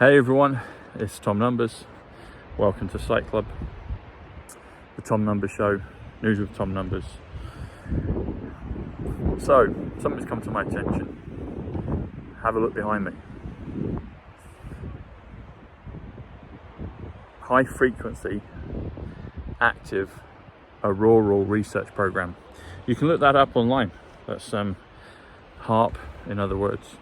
Hey everyone, it's Tom Numbers. Welcome to Psych Club, the Tom Numbers show, news with Tom Numbers. So, something's come to my attention. Have a look behind me. High frequency active auroral research program. You can look that up online. That's HARP, in other words.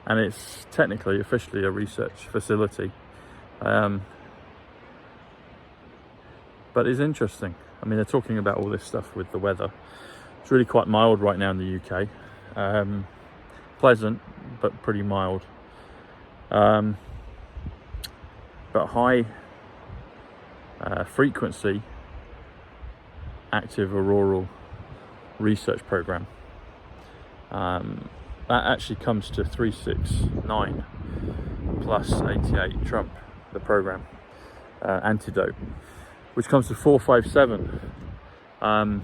And it's technically, officially a research facility. But it's interesting. I mean, they're talking about all this stuff with the weather. It's really quite mild right now in the UK. Pleasant, but pretty mild. But high frequency active auroral research program. That actually comes to 369 plus 88 Trump, the program antidote, which comes to 457. Comes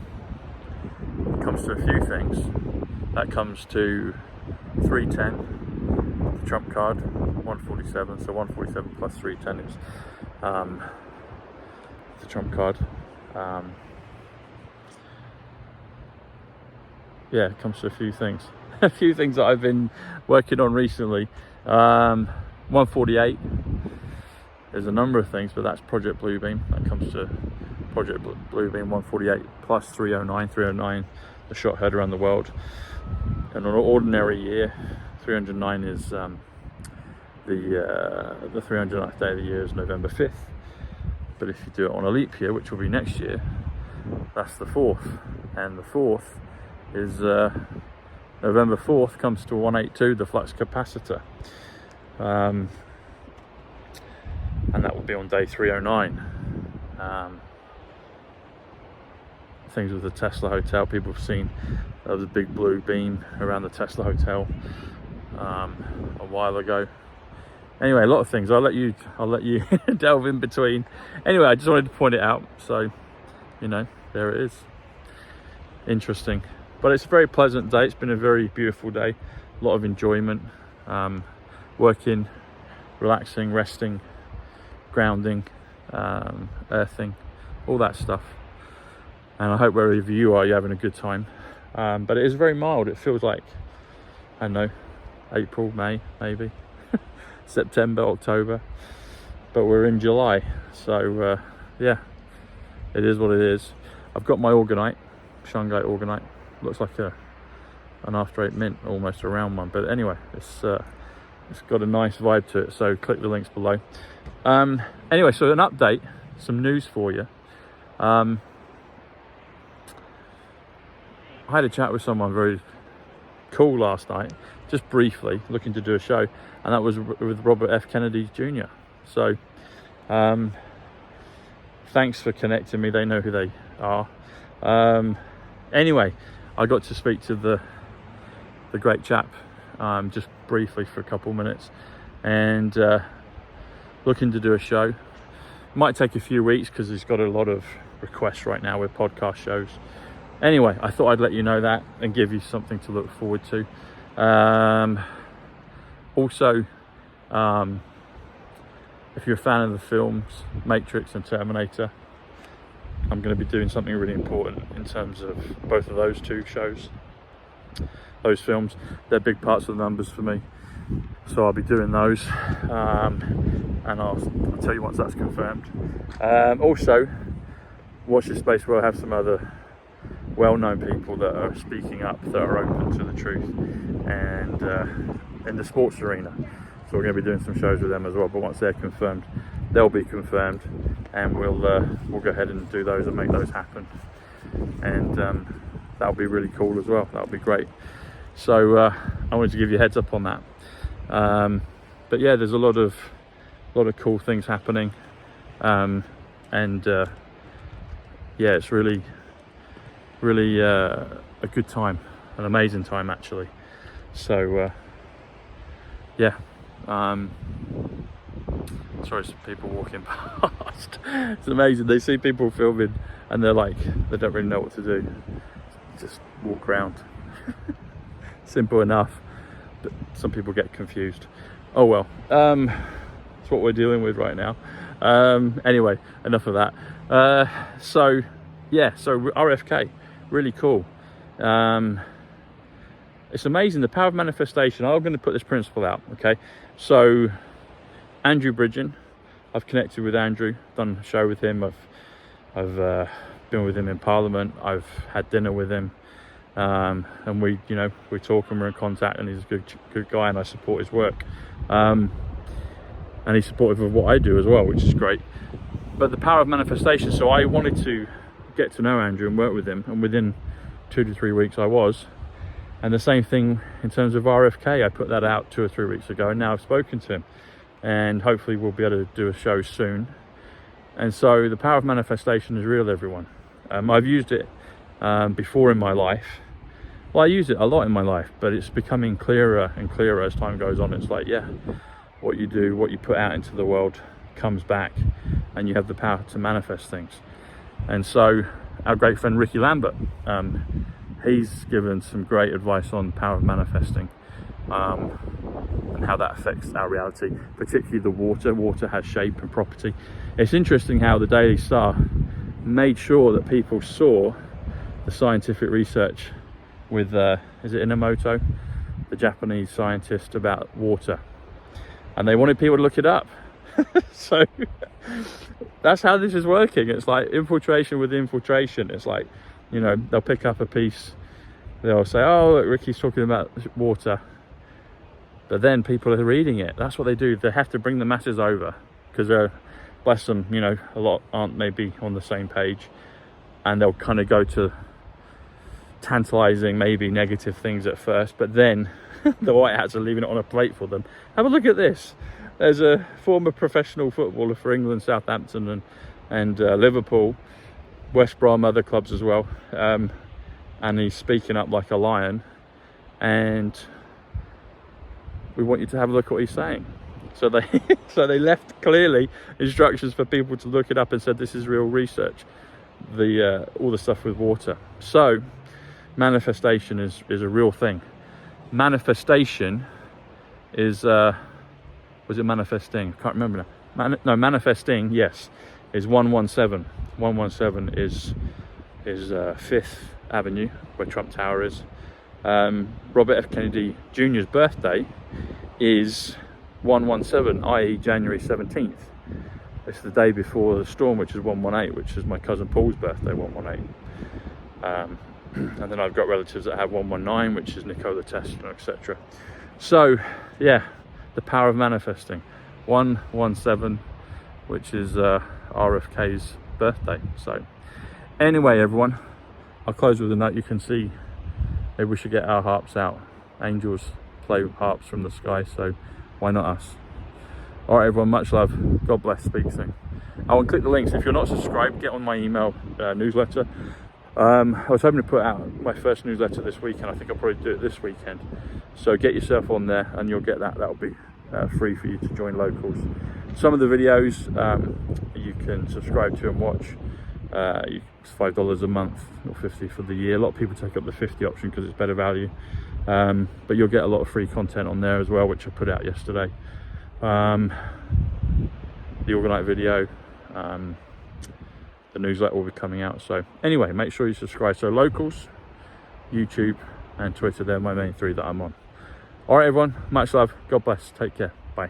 to a few things. That comes to 310, the Trump card, 147. So 147 plus 310 is the Trump card. Yeah, it comes to a few things. A few things that I've been working on recently. 148. There's a number of things, but that's Project Bluebeam. That comes to Project Bluebeam 148 plus 309. 309, the shot heard around the world. And on an ordinary year, 309 is the 309th day of the year is November 5th. But if you do it on a leap year, which will be next year, that's the 4th. And the 4th is November 4th comes to 182, the flux capacitor. And that will be on day 309. Things with the Tesla Hotel, people have seen there was a big blue beam around the Tesla Hotel a while ago. Anyway, a lot of things. I'll let you delve in between. Anyway, I just wanted to point it out. So, you know, there it is. Interesting. But it's a very pleasant day. It's been a very beautiful day. A lot of enjoyment, working, relaxing, resting, grounding, earthing, all that stuff. And I hope wherever you are, you're having a good time. But it is very mild. It feels like, I don't know, April, May, maybe, September, October. But we're in July. So, yeah, it is what it is. I've got my orgonite, shungite orgonite. Looks like an after 8 mint, almost a round one, but anyway, it's got a nice vibe to it, so click the links below. Anyway, so an update, some news for you. I had a chat with someone very cool last night, just briefly, looking to do a show, and that was with Robert F. Kennedy Jr. So thanks for connecting me. They know who they are. Anyway, I got to speak to the great chap just briefly for a couple minutes, and looking to do a show. Might take a few weeks because he's got a lot of requests right now with podcast shows. Anyway, I thought I'd let you know that and give you something to look forward to. Also, if you're a fan of the films Matrix and Terminator, I'm going to be doing something really important in terms of both of those two shows, those films. They're big parts of the numbers for me, so I'll be doing those, and I'll tell you once that's confirmed. Also, watch this space where I have some other well-known people that are speaking up, that are open to the truth, and in the sports arena. So we're going to be doing some shows with them as well, but once they're confirmed, they'll be confirmed, and we'll go ahead and do those and make those happen, and that'll be really cool as well. That'll be great. So I wanted to give you a heads up on that. But yeah, there's a lot of cool things happening, and yeah, it's really a good time, an amazing time actually. So yeah. Sorry, some people walking past. It's amazing. They see people filming and they're like, they don't really know what to do. Just walk around. Simple enough. some people get confused. Oh well, it's what we're dealing with right now. Anyway, enough of that. So RFK, really cool. It's amazing, the power of manifestation. I'm going to put this principle out, okay? So Andrew Bridgen, I've connected with Andrew, done a show with him. I've been with him in Parliament. I've had dinner with him, and we talk and we're in contact. And he's a good guy, and I support his work. And he's supportive of what I do as well, which is great. But the power of manifestation. So I wanted to get to know Andrew and work with him, and within 2 to 3 weeks I was. And the same thing in terms of RFK. I put that out 2 or 3 weeks ago, and now I've spoken to him, and hopefully we'll be able to do a show soon. And so the power of manifestation is real, everyone. I've used it before in my life. Well, I use it a lot in my life, but it's becoming clearer and clearer as time goes on. It's like, yeah, what you do, what you put out into the world comes back, and you have the power to manifest things. And so our great friend Ricky Lambert, he's given some great advice on the power of manifesting, and how that affects our reality, particularly the water. Water has shape and property. It's interesting how the Daily Star made sure that people saw the scientific research with, is it Inamoto, the Japanese scientist, about water, and they wanted people to look it up. So that's how this is working. It's like infiltration with infiltration. It's like, they'll pick up a piece, they'll say, oh look, Ricky's talking about water, but then people are reading it. That's what they do. They have to bring the masses over, because they're, bless them, a lot aren't maybe on the same page, and they'll kind of go to tantalizing, maybe negative things at first, but then the white hats are leaving it on a plate for them. Have a look at this. There's a former professional footballer for England, Southampton and Liverpool, West Brom, other clubs as well, and he's speaking up like a lion, and we want you to have a look at what he's saying. So they left clearly instructions for people to look it up, and said this is real research, all the stuff with water. So manifestation is a real thing. Manifestation is was it manifesting? I can't remember now. No, manifesting, yes, is 117. 117 is 5th Avenue, where Trump Tower is. Robert F. Kennedy Jr.'s birthday is 117, i.e. January 17th. It's the day before the storm, which is 118, which is my cousin Paul's birthday, 118. And then I've got relatives that have 119, which is Nikola Tesla, etc. So, yeah, the power of manifesting. 117, which is RFK's birthday. So, anyway, everyone, I'll close with a note. You can see, maybe we should get our harps out. Angels play harps from the sky, so why not us? All right, everyone, much love. God bless. Speak soon. Oh, and click the links. If you're not subscribed, get on my email newsletter. I was hoping to put out my first newsletter this weekend. I think I'll probably do it this weekend. So get yourself on there, and you'll get that. That'll be free for you to join locals. Some of the videos you can subscribe to and watch. It's $5 a month or $50 for the year. A lot of people take up the 50 option because it's better value. But you'll get a lot of free content on there as well, which I put out yesterday. The Organite video, the newsletter will be coming out. So anyway, make sure you subscribe. So locals, YouTube and Twitter, they're my main three that I'm on. All right, everyone, much love. God bless. Take care. Bye.